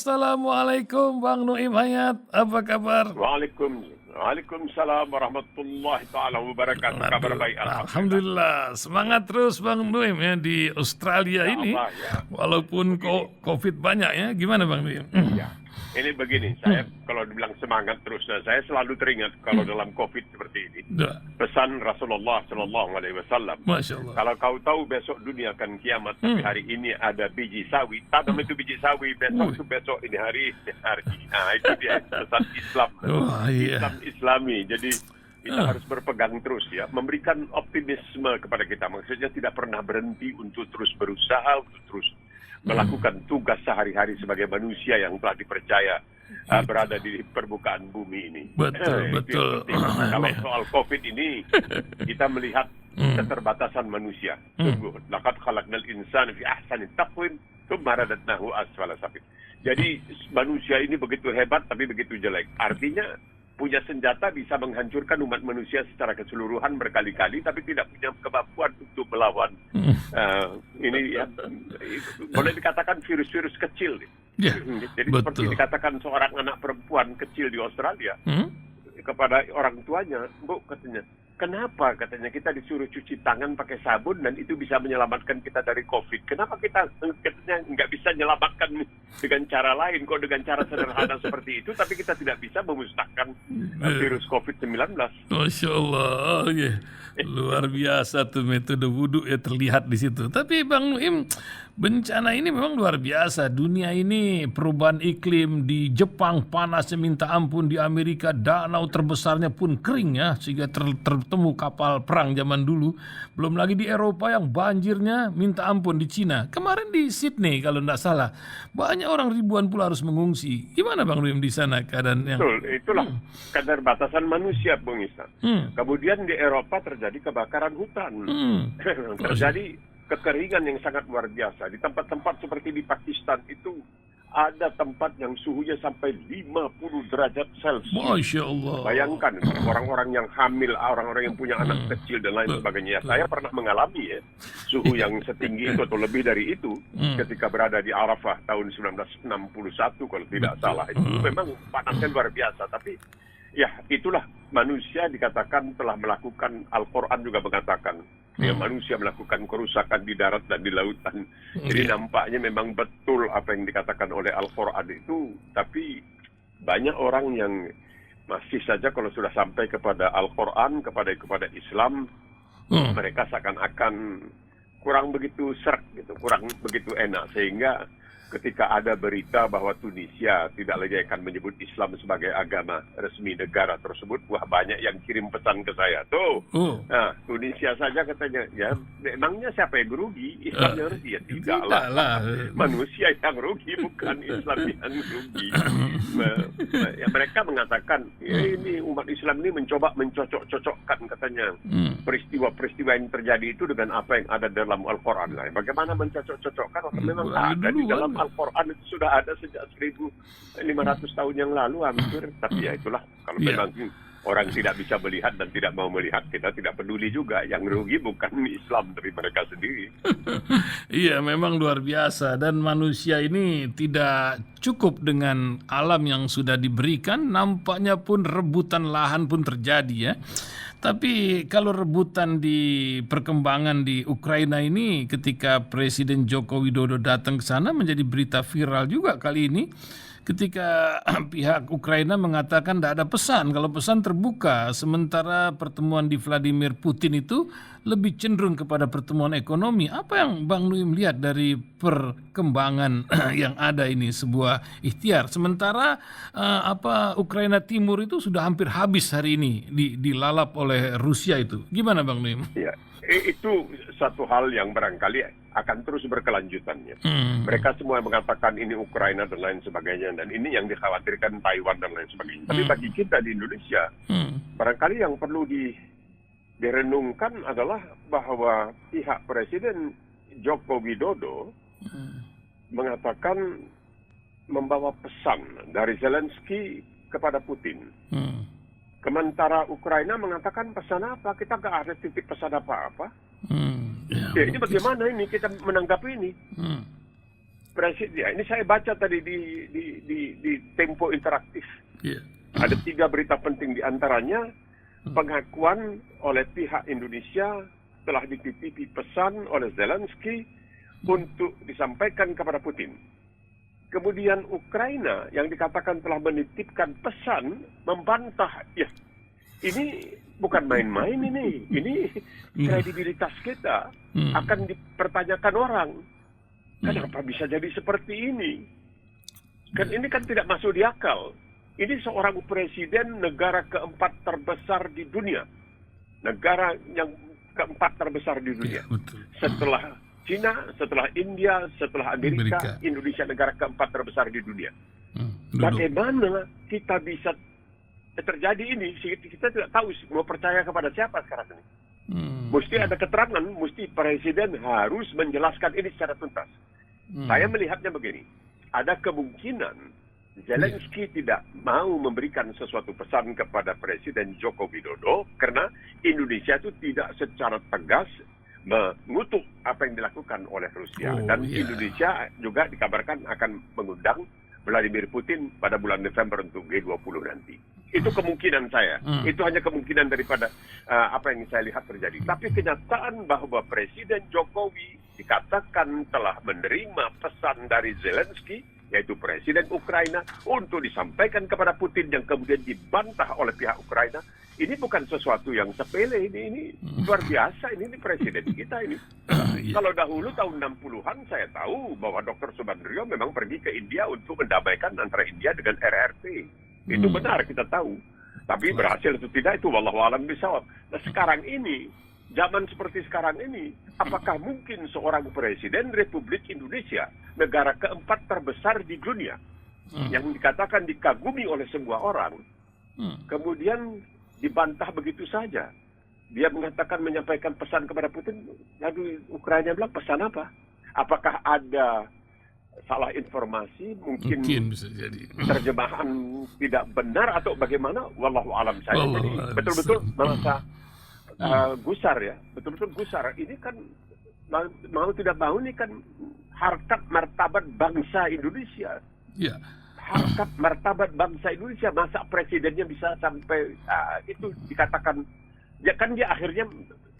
Assalamualaikum Bang Nuim Hayat, apa kabar? Waalaikumsalam warahmatullahi taala wabarakatuh. Kabar baik, alhamdulillah. Alhamdulillah, semangat terus Bang Nuim ya di Australia Ya ini. Allah, ya. Walaupun COVID banyak ya, gimana Bang Nuim? Ya. Ini begini, saya kalau dibilang semangat terus, saya selalu teringat kalau dalam COVID seperti ini. Dah, Pesan Rasulullah Shallallahu Alaihi Wasallam. Masya Allah. Kalau kau tahu besok dunia akan kiamat, tapi hari ini ada biji sawi. Tanam itu biji sawi, besok itu besok ini hari. Nah, itu dia pesan Islam. Wah, iya. Islam Islami. Jadi kita harus berpegang terus ya, memberikan optimisme kepada kita. Maksudnya tidak pernah berhenti untuk terus berusaha, untuk terus melakukan tugas sehari-hari sebagai manusia yang telah dipercaya berada di permukaan bumi ini. Betul, betul. Kalau soal COVID ini, kita melihat keterbatasan manusia. Sungguh, laqad khalaqnal insana fi ahsani taqwim, tsumma radadnahu asfala safil. Jadi manusia ini begitu hebat tapi begitu jelek. Artinya punya senjata bisa menghancurkan umat manusia secara keseluruhan berkali-kali, tapi tidak punya kemampuan untuk melawan ini ya, boleh dikatakan virus-virus kecil. Ya, jadi betul. seperti dikatakan seorang anak perempuan kecil di Australia kepada orang tuanya, Bu, katanya, kenapa katanya kita disuruh cuci tangan pakai sabun dan itu bisa menyelamatkan kita dari COVID? Kenapa kita katanya nggak bisa menyelamatkan dengan cara lain? Kok dengan cara sederhana seperti itu, tapi kita tidak bisa memusnahkan virus COVID-19? Masya Allah, ya. Luar biasa tuh metode wudhu ya terlihat di situ. Tapi Bang Nuim, bencana ini memang luar biasa. Dunia ini perubahan iklim, di Jepang panasnya minta ampun, di Amerika danau terbesarnya pun kering ya, sehingga tertemu kapal perang zaman dulu. Belum lagi di Eropa yang banjirnya minta ampun, di Cina. Kemarin di Sydney kalau tidak salah, banyak orang ribuan pula harus mengungsi. Gimana Bang Nuim di sana keadaan yang... Betul, itulah keterbatasan manusia, Bung Isa. Kemudian di Eropa terjadi kebakaran hutan. Terjadi kekeringan yang sangat luar biasa. Di tempat-tempat seperti di Pakistan itu ada tempat yang suhunya sampai 50 derajat Celcius. Masya Allah. Bayangkan orang-orang yang hamil, orang-orang yang punya anak kecil dan lain sebagainya. Saya pernah mengalami ya suhu yang setinggi itu atau lebih dari itu ketika berada di Arafah tahun 1961 kalau tidak salah. Itu memang panasnya luar biasa. Tapi ya itulah manusia dikatakan telah melakukan, Al-Quran juga mengatakan ya, manusia melakukan kerusakan di darat dan di lautan. Jadi nampaknya memang betul apa yang dikatakan oleh Al-Quran itu, tapi banyak orang yang masih saja kalau sudah sampai kepada Al-Quran, kepada Islam, mereka seakan-akan kurang begitu serk gitu, kurang begitu enak, sehingga ketika ada berita bahwa Tunisia tidak lagi akan menyebut Islam sebagai agama resmi negara tersebut, wah banyak yang kirim pesan ke saya. Tuh, nah, Tunisia saja katanya, ya memangnya siapa yang rugi? Islam yang rugi? Ya tidaklah. Manusia yang rugi, bukan Islam yang rugi. Ya, mereka mengatakan, ya ini umat Islam ini mencoba mencocok-cocokkan katanya peristiwa-peristiwa yang terjadi itu dengan apa yang ada dalam Al-Quran. Nah, bagaimana mencocok-cocokkan? Memang ada di dalam Al-Quran itu sudah ada sejak 1.500 tahun yang lalu hampir. Tapi ya itulah, kalau memang orang tidak bisa melihat dan tidak mau melihat, kita tidak peduli juga. Yang rugi bukan Islam, tapi mereka sendiri. Iya, memang luar biasa. Dan manusia ini tidak cukup dengan alam yang sudah diberikan. Nampaknya pun rebutan lahan pun terjadi ya. Tapi kalau rebutan di perkembangan di Ukraina ini, ketika Presiden Joko Widodo datang ke sana menjadi berita viral juga kali ini. Ketika pihak Ukraina mengatakan tidak ada pesan, kalau pesan terbuka, sementara pertemuan di Vladimir Putin itu lebih cenderung kepada pertemuan ekonomi. Apa yang Bang Nuim lihat dari perkembangan yang ada ini, sebuah ikhtiar? Sementara Ukraina Timur itu sudah hampir habis hari ini dilalap oleh Rusia itu. Gimana Bang Nuim? Ya, itu satu hal yang barangkali akan terus berkelanjutannya. Mereka semua mengatakan ini Ukraina dan lain sebagainya, dan ini yang dikhawatirkan Taiwan dan lain sebagainya. Tapi bagi kita di Indonesia, barangkali yang perlu direnungkan adalah bahwa pihak Presiden Joko Widodo mengatakan membawa pesan dari Zelensky kepada Putin. Sementara Ukraina mengatakan pesan apa? Kita nggak ada titik pesan apa-apa. Ya, ini bagaimana ini kita menanggapi ini? presiden, ini saya baca tadi di Tempo Interaktif. Iya. Ada 3 berita penting, di antaranya pengakuan oleh pihak Indonesia telah dititipi pesan oleh Zelensky untuk disampaikan kepada Putin. Kemudian Ukraina yang dikatakan telah menitipkan pesan membantah, ya ini bukan main-main ini kredibilitas kita akan dipertanyakan orang. Kenapa bisa jadi seperti ini? Kan ini kan tidak masuk di akal. Ini seorang presiden negara keempat terbesar di dunia. Negara yang keempat terbesar di dunia. Ya, betul. Setelah Cina, setelah India, setelah Amerika, Indonesia negara keempat terbesar di dunia. Bagaimana kita bisa terjadi ini? Kita tidak tahu mau percaya kepada siapa sekarang ini. Mesti ada keterangan, mesti presiden harus menjelaskan ini secara tuntas. Saya melihatnya begini, ada kemungkinan Zelensky tidak mau memberikan sesuatu pesan kepada Presiden Joko Widodo karena Indonesia itu tidak secara tegas mengutuk apa yang dilakukan oleh Rusia. Dan Indonesia juga dikabarkan akan mengundang Vladimir Putin pada bulan Desember untuk G20 nanti. Itu kemungkinan saya. Itu hanya kemungkinan daripada apa yang saya lihat terjadi. Tapi kenyataan bahwa Presiden Jokowi dikatakan telah menerima pesan dari Zelensky, yaitu Presiden Ukraina, untuk disampaikan kepada Putin yang kemudian dibantah oleh pihak Ukraina. Ini bukan sesuatu yang sepele, ini luar biasa, ini Presiden kita ini. Kalau dahulu tahun 60-an saya tahu bahwa Dr. Subandrio memang pergi ke India untuk mendamaikan antara India dengan RRT. Itu benar, kita tahu. Tapi berhasil atau tidak, itu wallahu a'lam bishawab. Nah sekarang ini, zaman seperti sekarang ini, apakah mungkin seorang Presiden Republik Indonesia, negara keempat terbesar di dunia, yang dikatakan dikagumi oleh semua orang, kemudian dibantah begitu saja? Dia mengatakan menyampaikan pesan kepada Putin, lalu Ukraina bilang pesan apa? Apakah ada salah informasi, mungkin bisa jadi terjemahan tidak benar atau bagaimana? Wallahu a'lam. Saya jadi betul-betul merasa gusar ya, betul-betul gusar. Ini kan mau tidak mau ini kan harkat martabat bangsa Indonesia. Ya. Harkat martabat bangsa Indonesia, masa presidennya bisa sampai itu dikatakan, ya kan dia akhirnya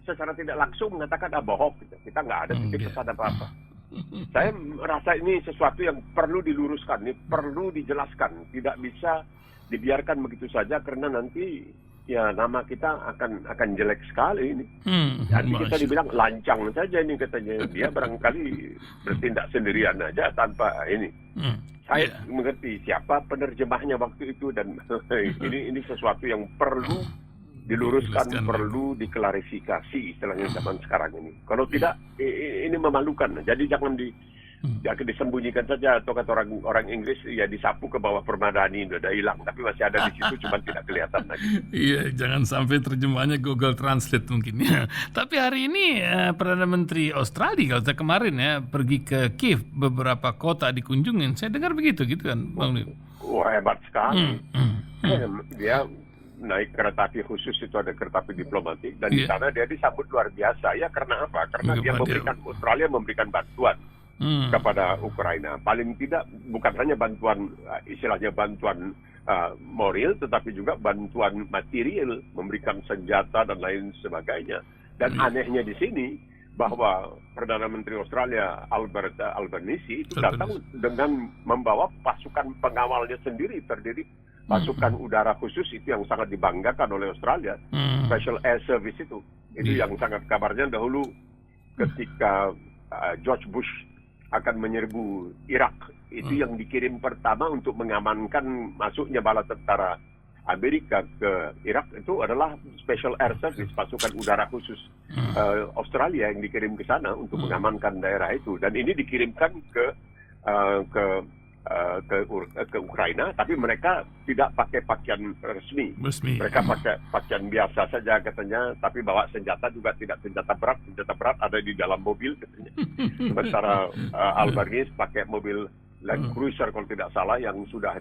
secara tidak langsung mengatakan bohong gitu. Kita nggak ada titip pesan apa-apa. Saya merasa ini sesuatu yang perlu diluruskan, ini perlu dijelaskan, tidak bisa dibiarkan begitu saja karena nanti ya nama kita akan jelek sekali ini. Nanti kita dibilang lancang saja ini katanya, dia barangkali bertindak sendirian aja tanpa ini. Saya mengerti siapa penerjemahnya waktu itu dan ini sesuatu yang perlu diluruskan, perlu diklarifikasi istilahnya zaman sekarang ini. Kalau tidak, ini memalukan. Jadi jangan disembunyikan saja, atau kata orang Inggris ya disapu ke bawah permadani, udah hilang, tapi masih ada di situ, cuma tidak kelihatan lagi. Iya, jangan sampai terjemahannya Google Translate mungkin ya. Tapi hari ini Perdana Menteri Australia kalau saya kemarin ya pergi ke Kiev, beberapa kota dikunjungin. Saya dengar begitu gitu kan, Bang Leo. Wah, hebat sekali. Dia naik kereta api khusus, itu ada kereta api diplomatik, dan di sana dia disambut luar biasa. Ya karena apa? Karena Australia memberikan bantuan kepada Ukraina. Paling tidak bukan hanya bantuan istilahnya bantuan moral, tetapi juga bantuan material, memberikan senjata dan lain sebagainya. Dan anehnya di sini bahwa Perdana Menteri Australia Albanese itu datang dengan membawa pasukan pengawalnya sendiri, terdiri pasukan udara khusus, itu yang sangat dibanggakan oleh Australia. Special Air Service itu yang sangat, kabarnya dahulu ketika George Bush akan menyerbu Irak, itu yang dikirim pertama untuk mengamankan masuknya bala tentara Amerika ke Irak itu adalah Special Air Service, pasukan udara khusus Australia yang dikirim ke sana untuk mengamankan daerah itu. Dan ini dikirimkan ke Ukraina, tapi mereka tidak pakai pakaian resmi. Mereka pakai pakaian biasa saja katanya, tapi bawa senjata juga tidak senjata berat. Senjata berat ada di dalam mobil katanya. Sementara Albanese pakai mobil Land Cruiser kalau tidak salah, yang sudah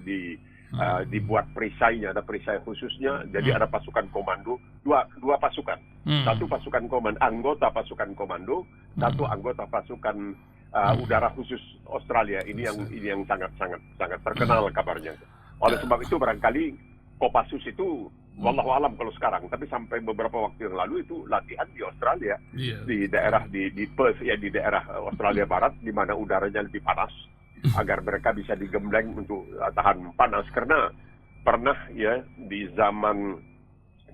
dibuat perisainya, ada perisai khususnya. Jadi ada pasukan komando, dua pasukan. Satu pasukan komando, anggota pasukan komando, satu anggota pasukan udara khusus Australia ini yang sangat terkenal kabarnya. Oleh sebab itu barangkali Kopassus itu wallahu alam kalau sekarang, tapi sampai beberapa waktu yang lalu itu latihan di Australia, di daerah di Perth ya, di daerah Australia Barat di mana udaranya lebih panas agar mereka bisa digembleng untuk tahan panas. Karena pernah ya di zaman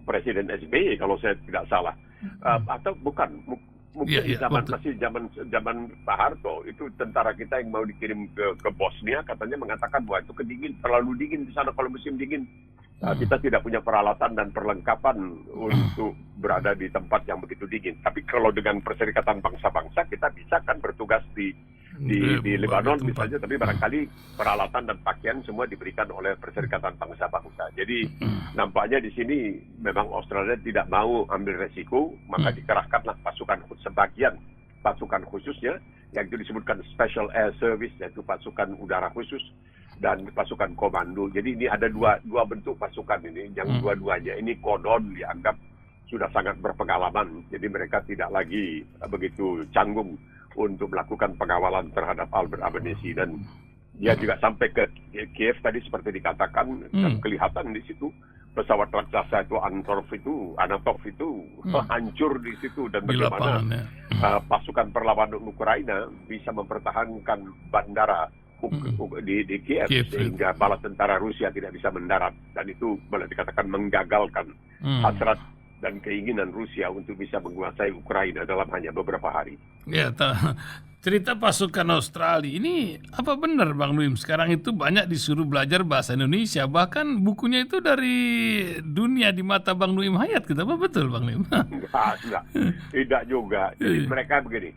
Presiden SBY kalau saya tidak salah, atau bukan mungkin di zaman Pak Harto, itu tentara kita yang mau dikirim ke Bosnia katanya mengatakan bahwa itu terlalu dingin di sana kalau musim dingin. Kita tidak punya peralatan dan perlengkapan untuk berada di tempat yang begitu dingin. Tapi kalau dengan Perserikatan Bangsa-Bangsa kita bisa kan bertugas di Lebanon misalnya, tapi barangkali peralatan dan pakaian semua diberikan oleh Perserikatan Bangsa-Bangsa. Jadi nampaknya di sini memang Australia tidak mau ambil resiko, maka dikerahkanlah sebagian pasukan khususnya yang itu disebutkan Special Air Service, yaitu pasukan udara khusus dan pasukan komando. Jadi ini ada dua bentuk pasukan ini, yang dua-duanya ini konon dianggap sudah sangat berpengalaman. Jadi mereka tidak lagi begitu canggung untuk melakukan pengawalan terhadap Albert Albanese, dan dia juga sampai ke Kiev tadi seperti dikatakan, dan kelihatan di situ pesawat raksasa itu Anatov itu hancur di situ, dan bagaimana pasukan perlawanan Ukraina bisa mempertahankan bandara di Kiev sehingga bala tentara Rusia tidak bisa mendarat, dan itu boleh dikatakan menggagalkan hasrat dan keinginan Rusia untuk bisa menguasai Ukraina dalam hanya beberapa hari. Ya, cerita pasukan Australia ini apa benar Bang Nuim sekarang itu banyak disuruh belajar bahasa Indonesia, bahkan bukunya itu dari dunia di mata Bang Nuim Hayat, gitu apa betul Bang Nuim? Enggak, tidak juga. Jadi mereka begini,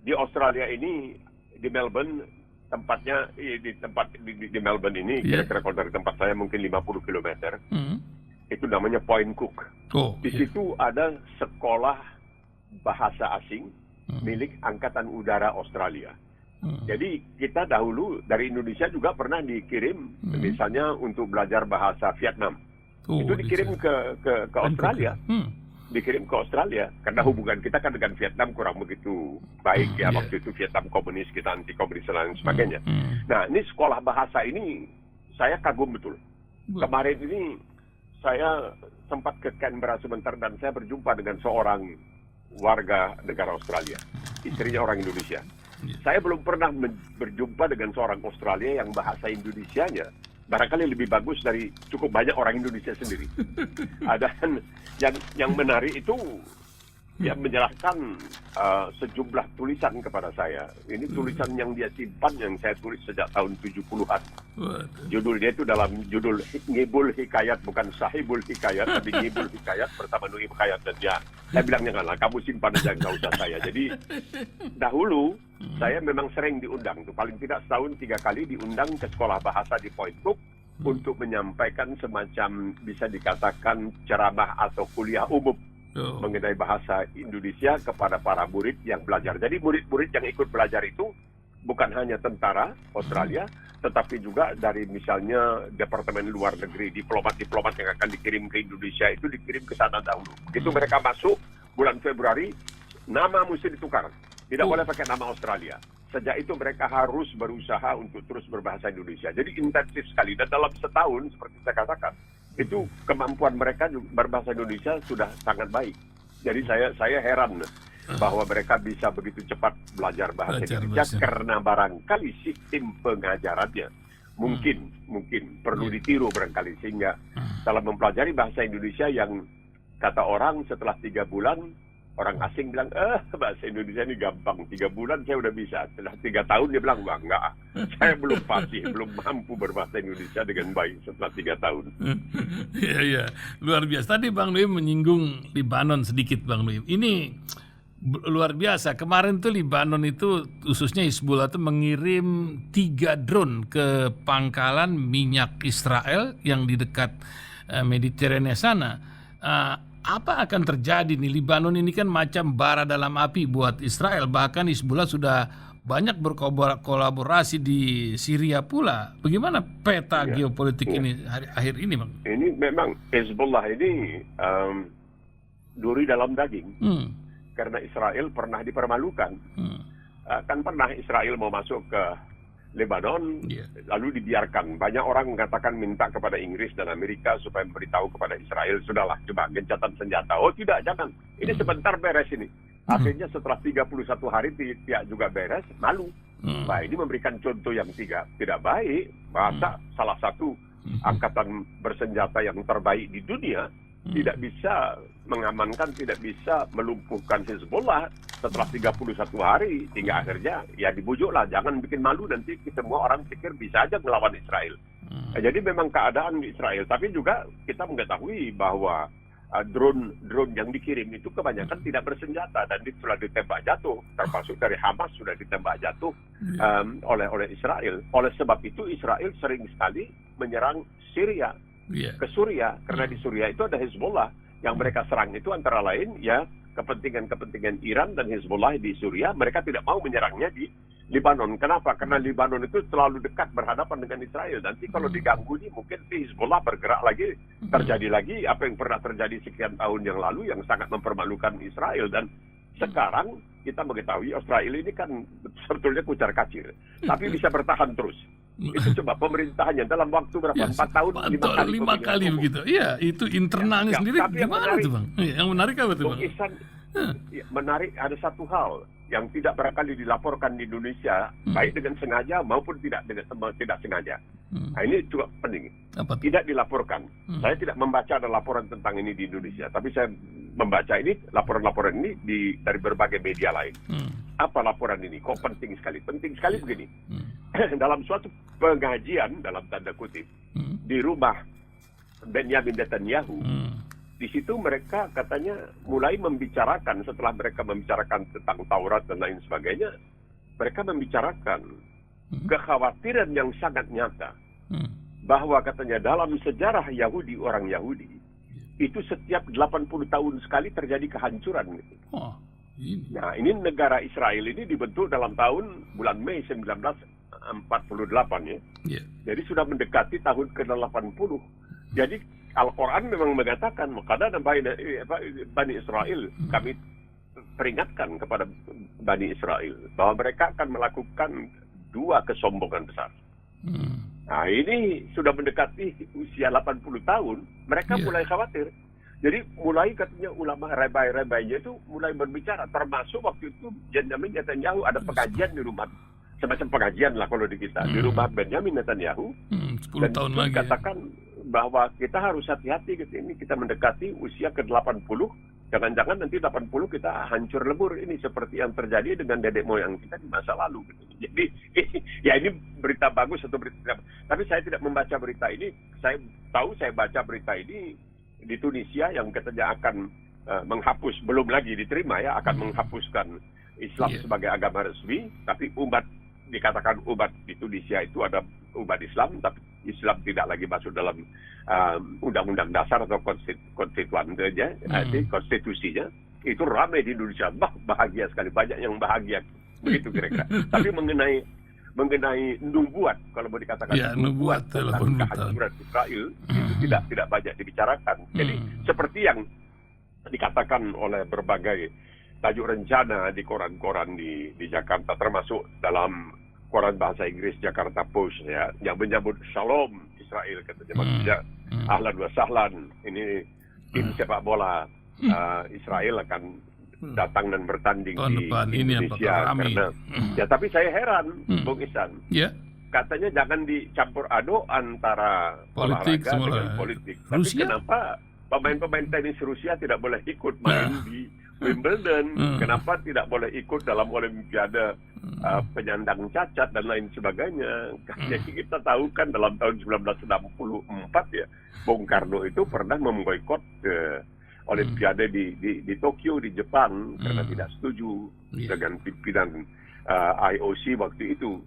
di Australia ini, di Melbourne, tempatnya di Melbourne ini, kira-kira kalau dari tempat saya mungkin 50 km, itu namanya Point Cook. Di situ ada sekolah bahasa asing milik Angkatan Udara Australia. Jadi kita dahulu dari Indonesia juga pernah dikirim, misalnya untuk belajar bahasa Vietnam. Itu dikirim ke Australia. Dikirim ke Australia karena hubungan kita kan dengan Vietnam kurang begitu baik ya. Waktu itu Vietnam komunis, kita anti komunis dan sebagainya. Nah, ini sekolah bahasa ini saya kagum betul. Kemarin ini saya sempat ke Canberra sebentar dan saya berjumpa dengan seorang warga negara Australia, istrinya orang Indonesia. Saya belum pernah berjumpa dengan seorang Australia yang bahasa Indonesianya barangkali lebih bagus dari cukup banyak orang Indonesia sendiri. Ada yang menarik itu dia menjelaskan sejumlah tulisan kepada saya. Ini tulisan yang dia simpan, yang saya tulis sejak tahun 70-an. Judulnya itu dalam judul Ngibul Hikayat, bukan Sahibul Hikayat, tapi Ngibul Hikayat bersama Nuim Hayat. Dan ya, saya bilang janganlah, kamu simpan aja, nggak usah saya. Jadi dahulu saya memang sering diundang, tuh paling tidak setahun 3 kali diundang ke sekolah bahasa di Point Cook untuk menyampaikan semacam bisa dikatakan ceramah atau kuliah umum mengenai bahasa Indonesia kepada para murid yang belajar. Jadi murid-murid yang ikut belajar itu bukan hanya tentara Australia, tetapi juga dari misalnya Departemen Luar Negeri, diplomat-diplomat yang akan dikirim ke Indonesia itu dikirim ke sana dahulu. Begitu mereka masuk bulan Februari, nama mesti ditukar. Tidak boleh pakai nama Australia. Sejak itu mereka harus berusaha untuk terus berbahasa Indonesia. Jadi intensif sekali. Dan dalam setahun, seperti saya katakan, itu kemampuan mereka berbahasa Indonesia sudah sangat baik. Jadi saya heran bahwa mereka bisa begitu cepat belajar bahasa Indonesia karena barangkali sistem pengajarannya mungkin perlu ditiru barangkali, sehingga dalam mempelajari bahasa Indonesia yang kata orang setelah 3 bulan orang asing bilang, bahasa Indonesia ini gampang, 3 bulan saya udah bisa. Setelah 3 tahun dia bilang, wah enggak, saya belum fasih, belum mampu berbahasa Indonesia dengan baik setelah 3 tahun. Iya, luar biasa. Tadi Bang Nuim menyinggung Libanon sedikit, Bang Nuim. Ini luar biasa. Kemarin tuh Libanon itu, khususnya Hizbullah itu mengirim 3 drone ke pangkalan minyak Israel yang di dekat Mediterania sana. Apa akan terjadi nih? Libanon ini kan macam bara dalam api buat Israel. Bahkan Hizbullah sudah banyak berkolaborasi di Syria pula. Bagaimana peta geopolitik ini akhir ini, Bang? Ini memang Hizbullah ini duri dalam daging. Karena Israel pernah dipermalukan. kan pernah Israel mau masuk ke Lebanon, lalu dibiarkan. Banyak orang mengatakan minta kepada Inggris dan Amerika supaya memberitahu kepada Israel, sudahlah, coba gencatan senjata. Oh tidak, jangan. Ini sebentar beres ini. Akhirnya setelah 31 hari tidak juga beres, malu. Nah, ini memberikan contoh yang tidak baik. Masa salah satu angkatan bersenjata yang terbaik di dunia tidak bisa mengamankan, tidak bisa melumpuhkan Hezbollah setelah 31 hari, hingga akhirnya ya dibujuklah, jangan bikin malu, nanti semua orang pikir bisa aja melawan Israel. Jadi memang keadaan di Israel, tapi juga kita mengetahui bahwa drone yang dikirim itu kebanyakan tidak bersenjata dan sudah ditembak jatuh, termasuk dari Hamas sudah ditembak jatuh oleh Israel. Oleh sebab itu Israel sering sekali menyerang Syria, ke Suria, karena di Suria itu ada Hezbollah. Yang mereka serang itu antara lain ya kepentingan Iran dan Hezbollah di Suria. Mereka tidak mau menyerangnya di Lebanon. Kenapa? Karena Lebanon itu terlalu dekat berhadapan dengan Israel. Nanti kalau diganggu ini mungkin Hezbollah bergerak lagi, terjadi lagi apa yang pernah terjadi sekian tahun yang lalu yang sangat mempermalukan Israel. Dan sekarang kita mengetahui Israel ini kan sebetulnya kucar-kacir, tapi bisa bertahan terus. Itu coba pemerintahannya dalam waktu berapa? 4 tahun, 5 kali begitu. Iya, itu internalnya sendiri gimana tuh Bang? Yang menarik apa tuh Bang? Menarik, ada satu hal yang tidak barangkali dilaporkan di Indonesia, baik dengan sengaja maupun tidak sengaja. Nah, ini juga penting. Tidak dilaporkan. Saya tidak membaca ada laporan tentang ini di Indonesia, tapi saya membaca ini, laporan-laporan ini dari berbagai media lain. Apa laporan ini? Kok penting sekali? Penting sekali begini. Dalam suatu pengajian, dalam tanda kutip, di rumah Benjamin Netanyahu, di situ mereka katanya mulai membicarakan, setelah mereka membicarakan tentang Taurat dan lain sebagainya, mereka membicarakan kekhawatiran yang sangat nyata bahwa katanya dalam sejarah Yahudi, orang Yahudi itu setiap 80 tahun sekali terjadi kehancuran gitu. Nah, ini negara Israel ini dibentuk dalam tahun bulan Mei 1948 ya. Jadi sudah mendekati tahun ke-80. Jadi Al-Quran memang mengatakan, makanya Bani Israel, kami peringatkan kepada Bani Israel bahwa mereka akan melakukan 2 kesombongan besar. Nah, ini sudah mendekati usia 80 tahun, mereka mulai khawatir. Jadi mulai katanya ulama rabai-rabainya itu mulai berbicara, termasuk waktu itu Benjamin Netanyahu ada pengajian di rumah, semacam pengajian lah kalau di kita, di rumah Benjamin Netanyahu. 10 tahun lagi katakan bahwa kita harus hati-hati gitu, ini kita mendekati usia ke-80, jangan-jangan nanti 80 kita hancur lebur, ini seperti yang terjadi dengan dedek moyang kita di masa lalu gitu. Jadi ya ini berita bagus atau berita tidak, tapi saya tidak membaca berita ini. Saya tahu, saya baca berita ini di Tunisia yang katanya akan menghapus, belum lagi diterima ya, akan menghapuskan Islam sebagai agama resmi, tapi dikatakan umat di Tunisia itu ada umat Islam, tapi Islam tidak lagi masuk dalam undang-undang dasar atau konstitusinya. Konstitusinya itu ramai di Indonesia, bahagia sekali, banyak yang bahagia begitu kira-kira. Tapi mengenai nubuat, kalau mau dikatakan nubuat tentang kehancuran Israel itu tidak banyak dibicarakan. Jadi seperti yang dikatakan oleh berbagai tajuk rencana di koran-koran di Jakarta, termasuk dalam koran bahasa Inggris Jakarta Post ya, yang menyambut Shalom Israel, katanya maksudnya ahlan wa sahlan, ini tim sepak bola Israel akan datang dan bertanding di Indonesia karena ya, tapi saya heran Bung Ihsan, katanya jangan dicampur aduk antara politik olahraga dengan politik. Tapi kenapa pemain-pemain tenis Rusia tidak boleh ikut main di Wimbledon? Kenapa tidak boleh ikut dalam Olimpiade penyandang cacat dan lain sebagainya? Jadi kita tahu kan dalam tahun 1964 ya, Bung Karno itu pernah memboikot Olimpiade di Tokyo di Jepang karena tidak setuju dengan pimpinan IOC waktu itu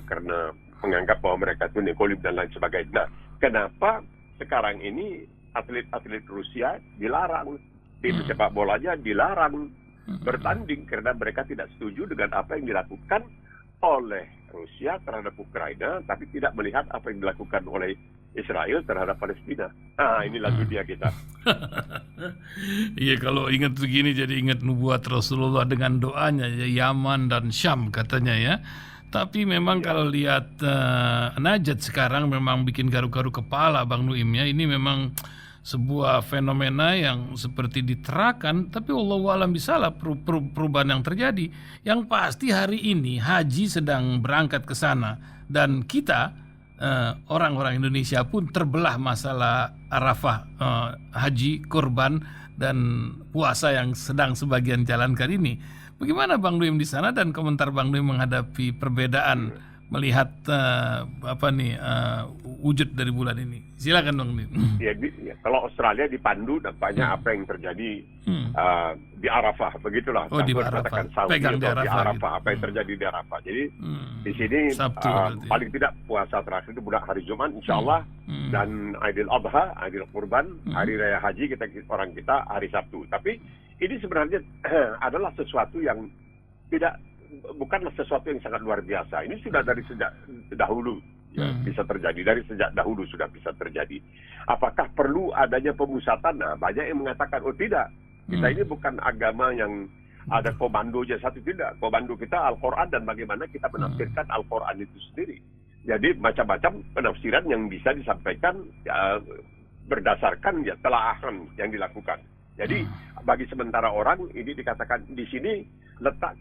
karena menganggap bahwa mereka itu nekolim dan lain sebagainya. Nah, kenapa sekarang ini atlet-atlet Rusia dilarang, tim sepak bolanya dilarang bertanding karena mereka tidak setuju dengan apa yang dilakukan oleh Rusia terhadap Ukraina, tapi tidak melihat apa yang dilakukan oleh Israel terhadap Palestina. Nah, inilah dunia kita. Iya, kalau ingat begini jadi ingat nubuat Rasulullah dengan doanya ya, Yaman dan Syam katanya ya. Tapi memang kalau lihat Najat sekarang memang bikin garu-garu kepala Bang Nuim ya. Ini memang sebuah fenomena yang seperti diterakan, tapi wallahu alam bisalah perubahan yang terjadi. Yang pasti hari ini haji sedang berangkat ke sana dan kita orang-orang Indonesia pun terbelah masalah Arafah, haji, kurban dan puasa yang sedang sebagian jalankan ini. Bagaimana Bang Nuim di sana dan komentar Bang Nuim menghadapi perbedaan melihat wujud dari bulan ini? Silakan Bang Nuim. Ya, kalau Australia dipandu nampaknya apa yang terjadi di Arafah, begitulah. Oh, di Arafah. Pegang di Arafah. Gitu. Apa yang terjadi di Arafah. Jadi di sini paling tidak puasa terakhir itu bulan hari Jumat, insya Allah, dan Aidil Adha, Aidil Kurban, hari Raya Haji orang kita hari Sabtu. Tapi ini sebenarnya adalah sesuatu yang bukanlah sesuatu yang sangat luar biasa. Ini sudah dari sejak dahulu bisa terjadi. Dari sejak dahulu sudah bisa terjadi. Apakah perlu adanya pemusatan? Nah, banyak yang mengatakan, oh tidak. Kita ini bukan agama yang ada komando aja satu, tidak. Komando kita Al-Quran dan bagaimana kita menafsirkan Al-Quran itu sendiri. Jadi macam-macam penafsiran yang bisa disampaikan berdasarkan telaahan yang dilakukan. Jadi bagi sementara orang ini dikatakan di sini letak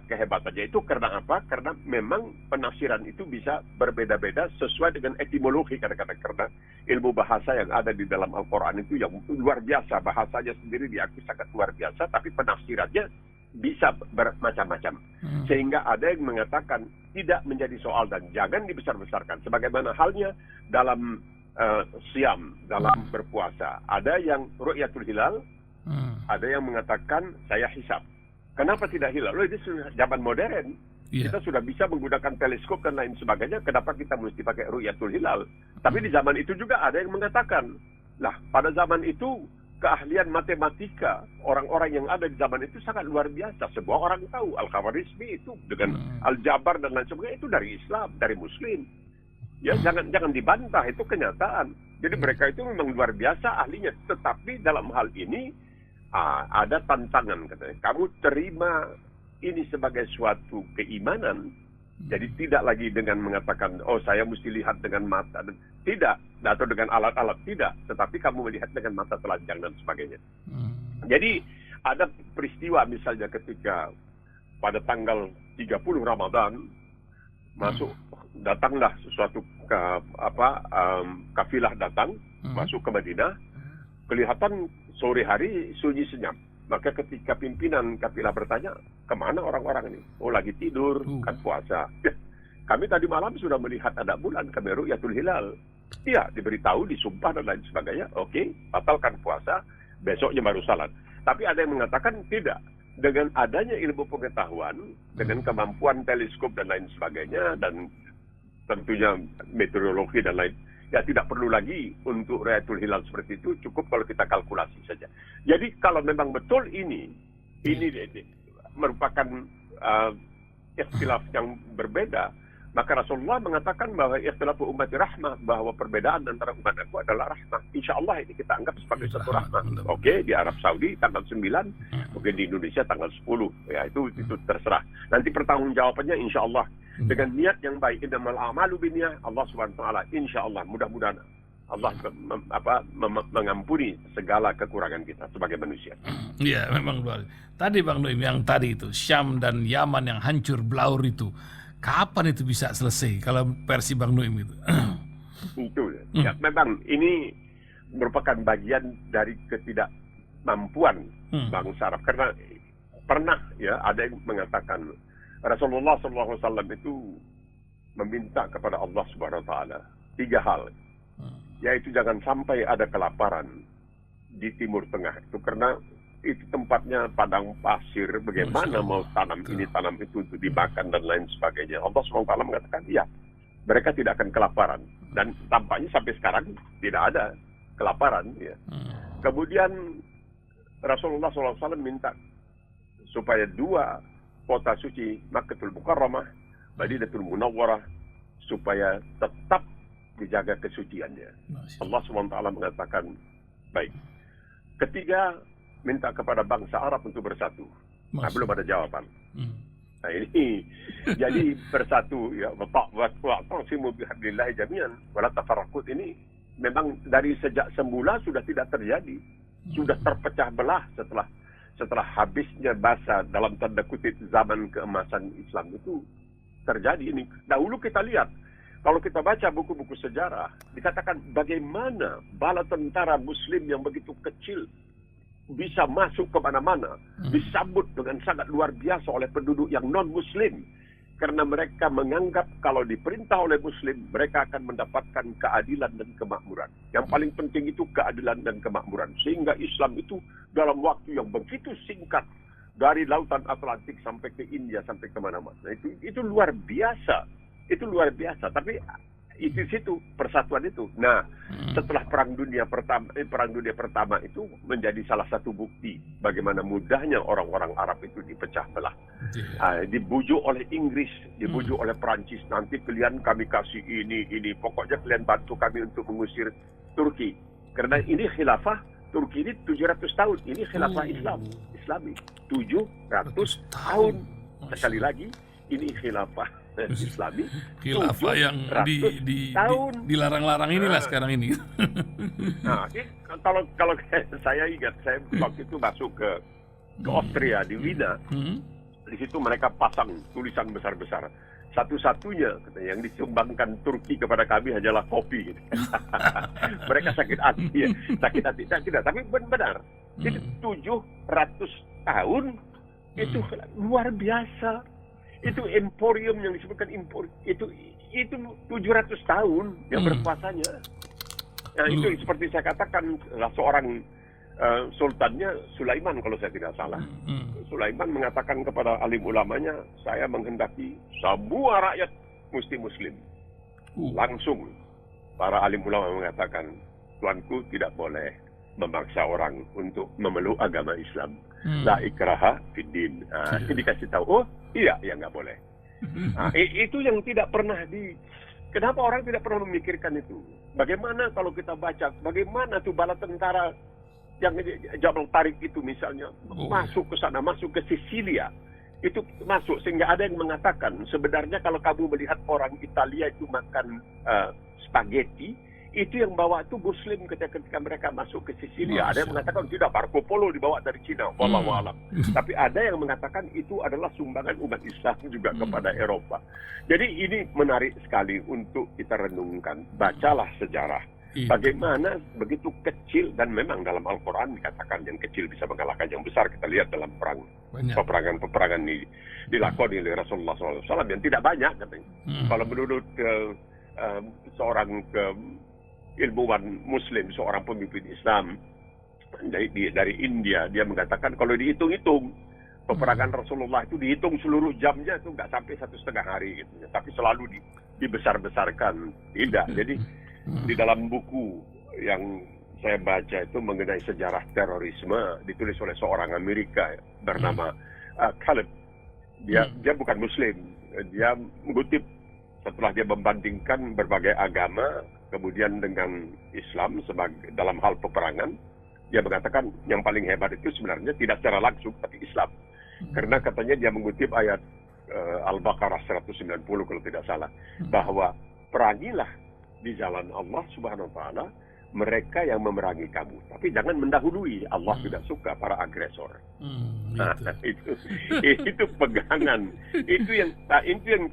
kehebatannya itu karena apa? Karena memang penafsiran itu bisa berbeda-beda sesuai dengan etimologi kadang-kadang, karena ilmu bahasa yang ada di dalam Al-Quran itu yang luar biasa, bahasanya sendiri diakui sangat luar biasa, tapi penafsirannya bisa bermacam-macam. Sehingga ada yang mengatakan tidak menjadi soal dan jangan dibesar-besarkan. Sebagaimana halnya dalam siam, dalam berpuasa. Ada yang ru'yatul hilal, ada yang mengatakan saya hisab. Kenapa tidak hilal? Ini sudah zaman modern. Kita sudah bisa menggunakan teleskop dan lain sebagainya. Kenapa kita mesti pakai ru'yatul hilal? Tapi di zaman itu juga ada yang mengatakan, lah pada zaman itu keahlian matematika orang-orang yang ada di zaman itu sangat luar biasa. Semua orang tahu Al-Khawarizmi itu dengan Al-Jabar dan lain sebagainya itu dari Islam, dari Muslim. Ya, jangan dibantah, itu kenyataan. Jadi mereka itu memang luar biasa ahlinya. Tetapi dalam hal ini ada tantangan, katanya. Kamu terima ini sebagai suatu keimanan. Jadi tidak lagi dengan mengatakan, oh saya mesti lihat dengan mata. Tidak, atau dengan alat-alat, tidak. Tetapi kamu melihat dengan mata telanjang dan sebagainya. Jadi ada peristiwa misalnya ketika pada tanggal 30 Ramadan, datanglah sesuatu kafilah datang masuk ke Madinah, kelihatan sore hari sunyi senyap. Maka ketika pimpinan kafilah bertanya, kemana orang-orang ini? Oh, lagi tidur, kan puasa. Ya, kami tadi malam sudah melihat ada bulan, kami ru'yatul hilal. Iya, diberitahu, disumpah dan lain sebagainya. Oke, batalkan puasa, besoknya baru salat. Tapi ada yang mengatakan tidak. Dengan adanya ilmu pengetahuan, dengan kemampuan teleskop dan lain sebagainya, dan tentunya meteorologi dan lain, ya tidak perlu lagi untuk ru'yatul hilal seperti itu, cukup kalau kita kalkulasi saja. Jadi kalau memang betul ini merupakan ikhtilaf yang berbeda, maka Rasulullah mengatakan bahwa ikhtilafu ummati rahmah, bahwa perbedaan antara umat aku adalah rahmah. Insya Allah ini kita anggap sebagai satu rahmah. Oke, di Arab Saudi tanggal 9, oke di Indonesia tanggal 10. Ya, itu terserah. Nanti pertanggungjawabannya insya Allah dengan niat yang baik. Innamal a'malu binniyah. Allah Subhanahu wa taala insya Allah mudah-mudahan Allah mengampuni segala kekurangan kita sebagai manusia. Iya, memang luar. Tadi Bang Nuim yang tadi itu Syam dan Yaman yang hancur blaur itu, kapan itu bisa selesai kalau versi Bang Nuim itu? Itu ya, memang ini merupakan bagian dari ketidakmampuan bangsa Arab. Karena pernah ya ada yang mengatakan Rasulullah SAW itu meminta kepada Allah Subhanahu Wa Taala 3 hal, yaitu jangan sampai ada kelaparan di Timur Tengah itu, karena itu tempatnya padang pasir, bagaimana mau tanam ini tanam itu untuk dimakan dan lain sebagainya. Allah SWT mengatakan iya, mereka tidak akan kelaparan, dan tampaknya sampai sekarang tidak ada kelaparan ya. Kemudian Rasulullah SAW minta supaya 2 kota suci, Makkahul Mukarramah, Madinatul Munawwarah, supaya tetap dijaga kesuciannya. Masya Allah SWT mengatakan, baik. Ketiga, minta kepada bangsa Arab untuk bersatu. Nah, Masya belum ada jawaban. Hmm. Nah ini, jadi bersatu, ya, wa'tasimu bihablillahi jami'an, wala tafarraqu ini memang dari sejak semula sudah tidak terjadi. Sudah terpecah belah setelah habisnya masa dalam tanda kutip zaman keemasan Islam itu terjadi ini. Dahulu kita lihat, kalau kita baca buku-buku sejarah, dikatakan bagaimana bala tentara Muslim yang begitu kecil bisa masuk ke mana-mana, disambut dengan sangat luar biasa oleh penduduk yang non-Muslim. Karena mereka menganggap kalau diperintah oleh Muslim, mereka akan mendapatkan keadilan dan kemakmuran. Yang paling penting itu keadilan dan kemakmuran. Sehingga Islam itu dalam waktu yang begitu singkat, dari lautan Atlantik sampai ke India, sampai kemana-mana. Nah, itu luar biasa. Itu luar biasa. Tapi itu situ persatuan itu. Nah, setelah Perang Dunia Pertama itu menjadi salah satu bukti bagaimana mudahnya orang-orang Arab itu dipecah belah. Dibujuk oleh Inggris, dibujuk oleh Perancis. Nanti kalian kami kasih ini. Pokoknya kalian bantu kami untuk mengusir Turki. Karena ini khilafah Turki ini 700 tahun. Ini khilafah Islami. 700 tahun. Sekali lagi, ini khilafah Islami. Khilafah yang dilarang-larang inilah sekarang ini. Nah, kalau saya ingat, saya waktu itu masuk ke Austria di Wina. Di situ mereka pasang tulisan besar-besar. Satu-satunya yang disumbangkan Turki kepada kami hanyalah kopi. Gitu. Mereka sakit hati, ya. Sakit hati. Tidak, tapi benar. Jadi 700 tahun itu luar biasa. Itu emporium yang disebutkan emporium. Itu 700 tahun yang berkuasanya. Nah, itu seperti saya katakan, seorang sultannya Sulaiman kalau saya tidak salah. Sulaiman mengatakan kepada alim ulamanya, saya menghendaki semua rakyat mesti Muslim. Langsung para alim ulama mengatakan, tuanku tidak boleh memaksa orang untuk memeluk agama Islam. La ikraha fiddin. Itu dikasih tahu, iya nggak boleh. Itu yang tidak pernah kenapa orang tidak pernah memikirkan itu? Bagaimana kalau kita baca, bagaimana tuh bala tentara yang Jabal Tariq itu misalnya masuk ke sana, masuk ke Sisilia, itu masuk sehingga ada yang mengatakan sebenarnya kalau kamu melihat orang Italia itu makan spaghetti, itu yang bawa itu Muslim ketika mereka masuk ke Sisilia. Ada yang mengatakan tidak, Marco Polo dibawa dari Cina, wallahu alam. Tapi ada yang mengatakan itu adalah sumbangan umat Islam juga kepada Eropa. Jadi ini menarik sekali untuk kita renungkan. Bacalah sejarah. Bagaimana begitu kecil, dan memang dalam Al-Quran dikatakan yang kecil bisa mengalahkan yang besar. Kita lihat dalam peperangan ini dilakoni oleh Rasulullah SAW yang tidak banyak katanya. Kalau menurut seorang ilmuwan Muslim, seorang pemimpin Islam dari India, dia mengatakan kalau dihitung-hitung peperangan Rasulullah itu dihitung seluruh jamnya itu nggak sampai 1,5 hari gitu, tapi selalu dibesar-besarkan. Tidak. Jadi di dalam buku yang saya baca itu mengenai sejarah terorisme ditulis oleh seorang Amerika bernama Khaled. Dia bukan Muslim. Dia mengutip setelah dia membandingkan berbagai agama kemudian dengan Islam sebagai dalam hal peperangan, dia mengatakan yang paling hebat itu sebenarnya tidak secara langsung tapi Islam. Karena katanya dia mengutip ayat Al-Baqarah 190 kalau tidak salah, bahwa perangilah di jalan Allah Subhanahu wa taala mereka yang memerangi kamu, tapi jangan mendahului. Allah tidak suka para agresor. Itu pegangan. Itu yang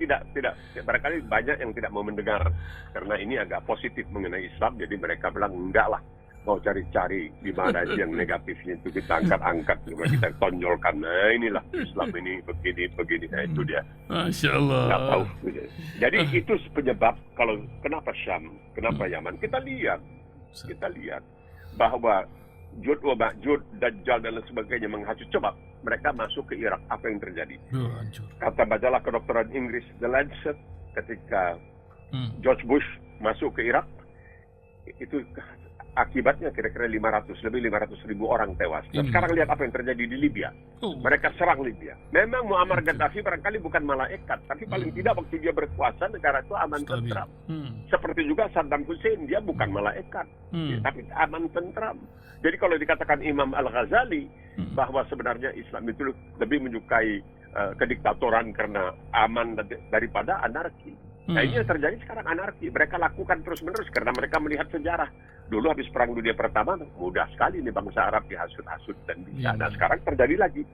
tidak barangkali banyak yang tidak mau mendengar karena ini agak positif mengenai Islam. Jadi mereka bilang enggak lah, mau cari-cari di mana yang negatifnya itu kita angkat-angkat, kita tonjolkan. Nah inilah Islam ini begini. Nah itu dia. Masya Allah. Nggak tahu. Jadi itu penyebab kalau kenapa Syam, kenapa Yaman. Kita lihat bahwa Jud wa Ma'jud, Dajjal dan lain sebagainya menghasut. Coba mereka masuk ke Irak, apa yang terjadi? Kata majalah kedokteran Inggris The Lancet, ketika George Bush masuk ke Irak, itu akibatnya kira-kira 500 ribu orang tewas. Dan sekarang lihat apa yang terjadi di Libya. Mereka serang Libya. Memang Muammar Gaddafi barangkali bukan malaikat, tapi paling tidak waktu dia berkuasa negara itu aman tentram. Seperti juga Saddam Hussein, dia bukan malaikat, tapi aman tentram. Jadi kalau dikatakan Imam Al-Ghazali bahwa sebenarnya Islam itu lebih menyukai kediktatoran karena aman daripada anarki. Nah ini yang terjadi sekarang, anarki. Mereka lakukan terus-menerus karena mereka melihat sejarah. Dulu habis Perang Dunia Pertama, mudah sekali nih bangsa Arab dihasut-hasut dan bisa. Nah sekarang terjadi lagi.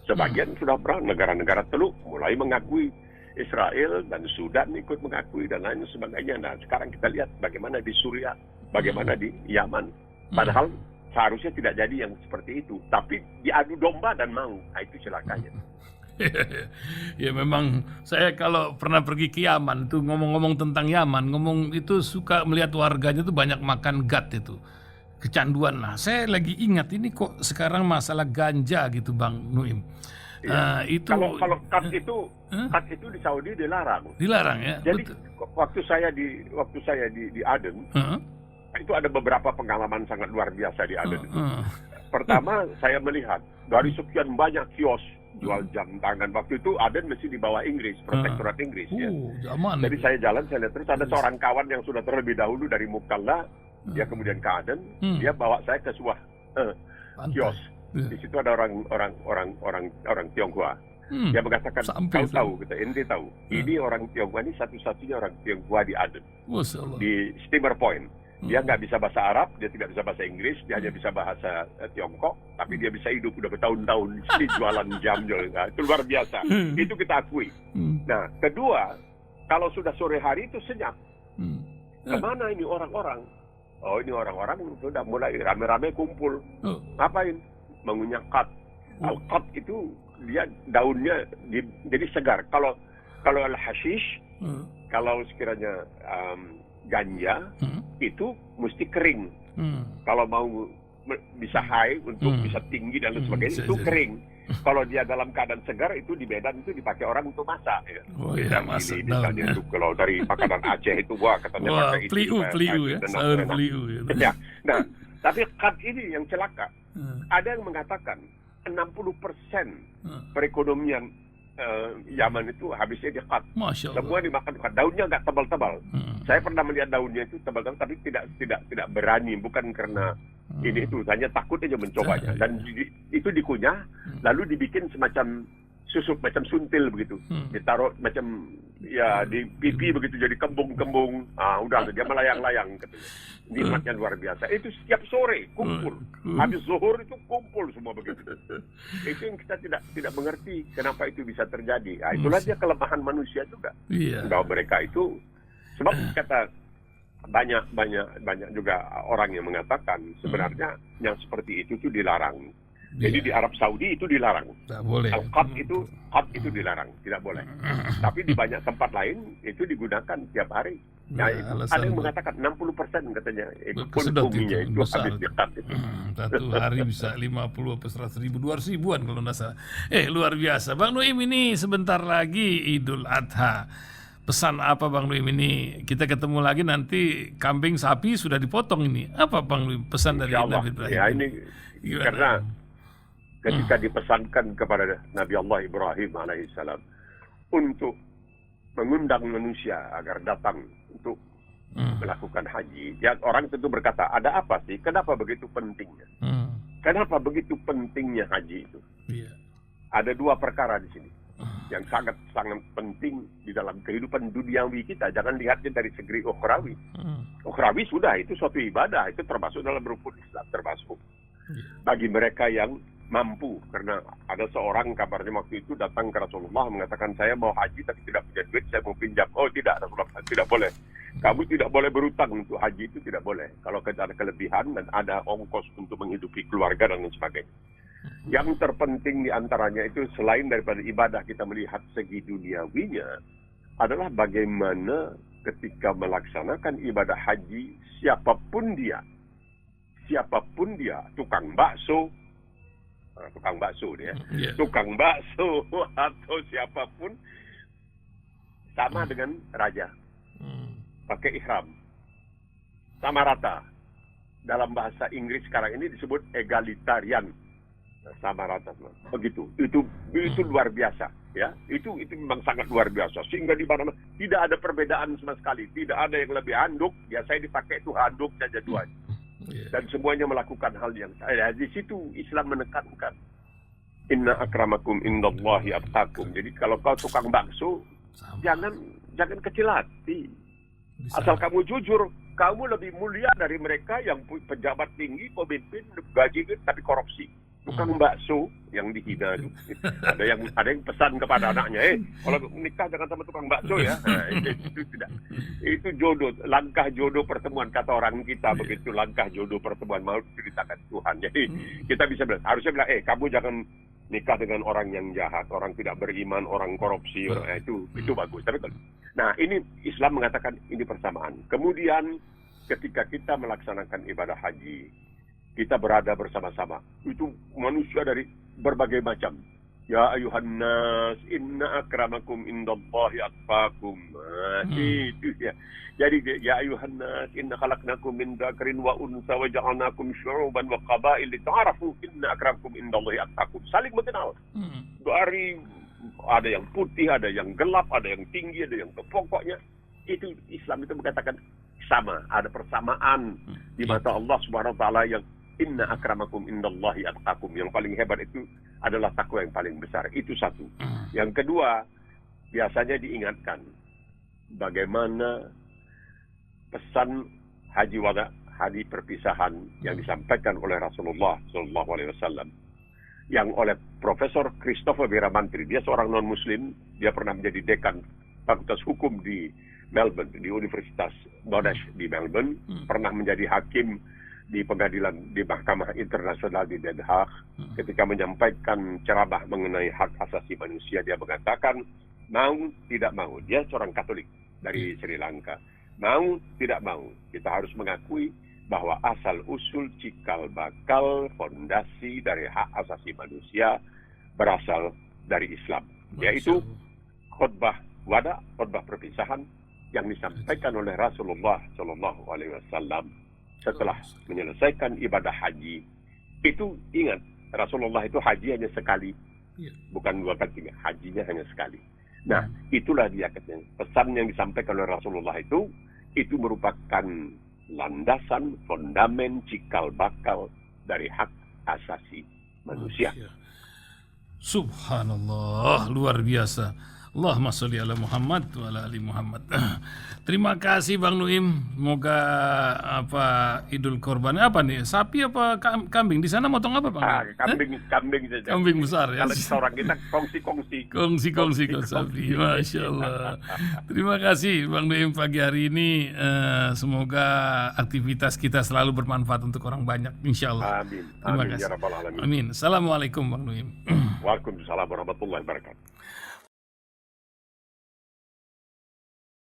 Sebagian sudah perang, negara-negara Teluk mulai mengakui Israel, dan Sudan ikut mengakui, dan lain sebagainya. Nah sekarang kita lihat bagaimana di Suriah, bagaimana di Yaman. Padahal seharusnya tidak jadi yang seperti itu. Tapi diadu domba dan mau. Nah itu celakanya. Ya memang saya kalau pernah pergi ke Yaman itu, ngomong-ngomong tentang Yaman, ngomong itu suka melihat warganya tuh banyak makan gat itu, kecanduan lah. Saya lagi ingat ini kok sekarang masalah ganja gitu Bang Nuim. Itu kalau kat itu di Saudi dilarang. Dilarang ya. Jadi waktu saya di Aden, itu ada beberapa pengalaman sangat luar biasa di Aden. Pertama saya melihat dari sekian banyak kios jual jam tangan. Waktu itu Aden masih di bawah Inggris, protektorat Inggris ya. Zaman jadi saya jalan, saya lihat terus ada seorang kawan yang sudah terlebih dahulu dari Mukalla, dia kemudian ke Aden, dia bawa saya ke sebuah kios. Di situ ada orang Tionghoa. Dia mengatakan, kau tahu, kita ente tahu, ini orang Tionghoa ini satu-satunya orang Tionghoa di Aden, di Steamer Point. Dia nggak bisa bahasa Arab, dia tidak bisa bahasa Inggris, dia hanya bisa bahasa Tiongkok, tapi dia bisa hidup udah bertahun-tahun di sini jualan jam. Nah, itu luar biasa. Itu kita akui. Nah, kedua, kalau sudah sore hari itu senyap. Kemana ini orang-orang? Oh, ini orang-orang sudah mulai rame-rame kumpul. Ngapain? Mengunyah kat. Al-kat itu dia daunnya jadi segar. Kalau al-hashish, kalau sekiranya ganja itu mesti kering. Kalau mau bisa high untuk bisa tinggi dan lain sebagainya itu kering. Kalau dia dalam keadaan segar itu di Medan itu dipakai orang untuk masak. Ya. Oh iya, masak misalnya itu kalau dari makanan Aceh itu katanya pakai itu. Peliu ya, sayur peliu ya. Nah, tapi kat ini yang celaka. Ada yang mengatakan 60% perekonomian Yaman itu habisnya di kat. Semua dimakan kat. Daunnya nggak tebal-tebal. Saya pernah melihat daunnya itu tebal-tebal, tapi tidak berani, bukan karena ini itu, hanya takut aja mencobanya. Dan itu dikunyah, lalu dibikin semacam susuk, macam suntil begitu, ditaruh macam ya di pipi begitu, jadi kembung-kembung. Udah dia melayang-layang katanya. Nikmatnya luar biasa. Itu setiap sore kumpul. Habis zuhur itu kumpul semua begitu. Itu yang kita tidak mengerti kenapa itu bisa terjadi. Nah, itulah dia kelemahan manusia juga. Bahwa mereka itu, sebab kata banyak juga orang yang mengatakan sebenarnya yang seperti itu dilarang. Jadi di Arab Saudi itu dilarang. Tidak boleh. Al-qad itu dilarang, tidak boleh. Tapi di banyak tempat lain itu digunakan tiap hari. Nah, ada yang mengatakan 60% katanya itu pun buminya itu habis dikat itu. Satu hari bisa 50 atau 100 ribu, 200 ribuan kalau nggak salah. Luar biasa. Bang Nuim, ini sebentar lagi Idul Adha. Pesan apa Bang Nuim ini? Kita ketemu lagi nanti, kambing sapi sudah dipotong ini. Apa Bang Nuim pesan dari Nabi Ibrahim? Ya ini karena ketika dipesankan kepada Nabi Allah Ibrahim alaihissalam untuk mengundang manusia agar datang untuk melakukan haji. Ya, orang tentu berkata, ada apa sih? Kenapa begitu pentingnya? Kenapa begitu pentingnya haji itu? Ada dua perkara di sini yang sangat penting di dalam kehidupan duniawi kita. Jangan lihatnya dari segi ukhrawi. Ukhrawi sudah, itu suatu ibadah, itu termasuk dalam rukun Islam, termasuk bagi mereka yang mampu. Karena ada seorang kabarnya waktu itu datang ke Rasulullah mengatakan, saya mau haji tapi tidak punya duit, saya mau pinjam. Oh tidak, Rasulullah, tidak boleh. Kamu tidak boleh berutang untuk haji, itu tidak boleh. Kalau ada kelebihan dan ada ongkos untuk menghidupi keluarga dan lain sebagainya. Yang terpenting di antaranya itu, selain daripada ibadah kita melihat segi duniawinya, adalah bagaimana ketika melaksanakan ibadah haji, siapapun dia, tukang bakso dia, tukang bakso atau siapapun, sama dengan raja, pakai ihram, sama rata. dalam bahasa Inggris sekarang ini disebut egalitarian, sama rata semua. Begitu. Itu luar biasa, ya. Itu memang sangat luar biasa. Sehingga di mana tidak ada perbedaan sama sekali. Tidak ada yang lebih handuk. Ya saya dipakai itu handuk saja dua. Dan semuanya melakukan hal yang sama. Di situ Islam menekankan inna akramakum indallahi atqakum. Jadi kalau kau tukang bakso, jangan kecil hati. Asal kamu jujur, kamu lebih mulia dari mereka yang pejabat tinggi, pemimpin, gaji tapi korupsi. Tukang bakso yang dihina itu. Ada yang pesan kepada anaknya, kalau menikah jangan sama tukang bakso ya. Nah, itu tidak. Itu jodoh, langkah jodoh pertemuan kata orang kita begitu, langkah jodoh pertemuan mau diceritakan Tuhan. Jadi kita bisa bilang, harusnya bilang, kamu jangan nikah dengan orang yang jahat, orang tidak beriman, orang korupsi, itu bagus. Tapi nah ini Islam mengatakan ini persamaan. Kemudian ketika kita melaksanakan ibadah haji, kita berada bersama-sama. Itu manusia dari berbagai macam. Ya ayuhan nas, inna akramakum indallahi atqakum. Itu ya. Jadi ya ayuhan nas, inna khalaqnakum min dzakarin wa unsa wa ja'alnakum syu'uban wa qabail lita'arafu inna akramakum indallahi atqakum. Saling mengenal. Dari ada yang putih, ada yang gelap, ada yang tinggi, ada yang pokoknya itu Islam itu mengatakan sama, ada persamaan di mata Allah Subhanahu wa taala yang inna akramakum indallahi atqakum. Yang paling hebat itu adalah takwa yang paling besar. Itu satu. Yang kedua, biasanya diingatkan bagaimana pesan haji wada, haji perpisahan yang disampaikan oleh Rasulullah SAW, yang oleh Profesor Christopher Wiramantri. Dia seorang non-Muslim, dia pernah menjadi dekan Fakultas Hukum di Melbourne, di Universitas Monash di Melbourne, pernah menjadi hakim di pengadilan di Mahkamah Internasional di Den Haag. Ketika menyampaikan ceramah mengenai hak asasi manusia, dia mengatakan mau tidak mau, dia seorang Katolik dari Sri Lanka, mau tidak mau kita harus mengakui bahwa asal usul cikal bakal fondasi dari hak asasi manusia berasal dari Islam, yaitu khutbah wada, khutbah perpisahan yang disampaikan oleh Rasulullah SAW setelah menyelesaikan ibadah haji. Itu ingat, Rasulullah itu haji hanya sekali, bukan 2 kali, hajinya hanya sekali. Nah, itulah dia katanya. Pesan yang disampaikan oleh Rasulullah itu merupakan landasan, fondamen, cikal bakal dari hak asasi manusia. Subhanallah, luar biasa. Allahumma sholli ala Muhammad wa ala ali Muhammad. Terima kasih Bang Nuim. Semoga Idul Korban apa nih? Sapi apa kambing? Di sana motong apa, Bang? Kambing saja. Kambing besar ya. Kalau di orang kita kongsi sapi. Masya Allah. Terima kasih Bang Nuim pagi hari ini. Semoga aktivitas kita selalu bermanfaat untuk orang banyak, insya Allah. Amin. Terima kasih. Ya Rabbal Alamin. Amin. Assalamualaikum Bang Nuim. Waalaikumsalam warahmatullahi wabarakatuh.